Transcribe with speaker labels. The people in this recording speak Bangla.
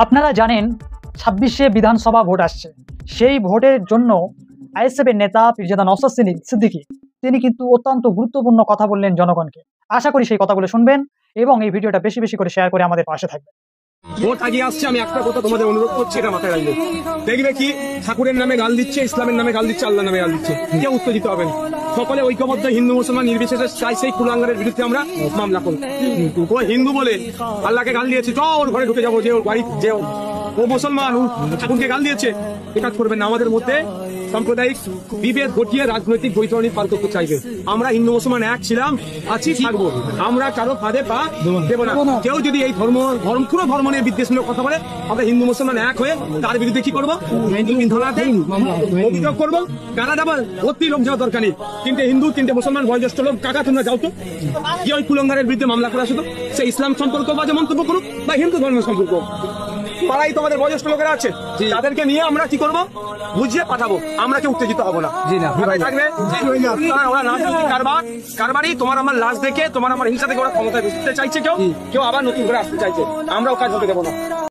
Speaker 1: আপনারা জানেন 26শে বিধানসভা ভোট আসছে। সেই ভোটের জন্য আইএসএফের নেতা পীরজাদা নওশাদ সিদ্দিকী তিনি কিন্তু অত্যন্ত গুরুত্বপূর্ণ কথা বললেন জনগণকে। আশা করি সেই কথাগুলো শুনবেন এবং এই ভিডিওটা বেশি বেশি করে শেয়ার করে আমাদের পাশে থাকবেন।
Speaker 2: ভোট আগে আসছে, আমি একটা কথা তোমাদের অনুরোধ করছি, এটা মাথায় রাখবে। দেখবে কি ঠাকুরের নামে গাল দিচ্ছে, ইসলামের নামে গাল দিচ্ছে, আল্লাহর নামে গাল দিচ্ছে, কেউ উত্তেজিত হবে না। সকলে ঐক্যবদ্ধ হিন্দু মুসলমান নির্বিশেষে চাই সেই কুলাঙ্গারের বিরুদ্ধে আমরা মামলা করব। ও হিন্দু বলে আল্লাহকে গাল দিয়েছে, ওর ঘরে ঢুকে যাবো, যে ওর বাড়ি, যে ও মুসলমান ঠাকুরকে গাল দিয়েছে, এ কাজ করবেন না। আমাদের মধ্যে সাম্প্রদায়িক বিভেদ ঘটিয়ে রাজনৈতিক বৈতরণী পার করতে চাইবে। আমরা হিন্দু মুসলমান এক ছিলাম, আছি, থাকবো। আমরা কারো ফাঁদে পা দেব না। কেউ যদি এই পুরো ধর্ম নিয়ে বিদ্বেষমূলক কথা বলে, আমরা হিন্দু মুসলমান এক হয়ে তার বিরুদ্ধে কি করবো? অভিযোগ করবো। কারা যাবার ভর্তি লোক যাওয়া দরকার নেই। তিনটে হিন্দু, তিনটে মুসলমান, বয়োজ্যেষ্ঠ লোক, কাকা তোমরা যাও তো, কি ওই কুলঙ্গারের বিরুদ্ধে মামলা করা শুধু সে ইসলাম সম্পর্ক বা যে মন্তব্য করুক বা হিন্দু ধর্মের সম্পর্ক, পাড়াই তোমাদের বয়োজ্যেষ্ঠ লোকেরা আছে, তাদেরকে নিয়ে আমরা কি করবো বুঝিয়ে পাঠাবো। আমরা কেউ উত্তেজিত হবো না। থাকবে ওরা রাজনৈতিক কারবারই তোমার আমার লাশ দেখে, তোমার আমার হিংসা থেকে ওরা ক্ষমতায় বসতে চাইছে, কেউ আবার নতুন করে আসতে চাইছে। আমরাও কাজ হতে দেবো না।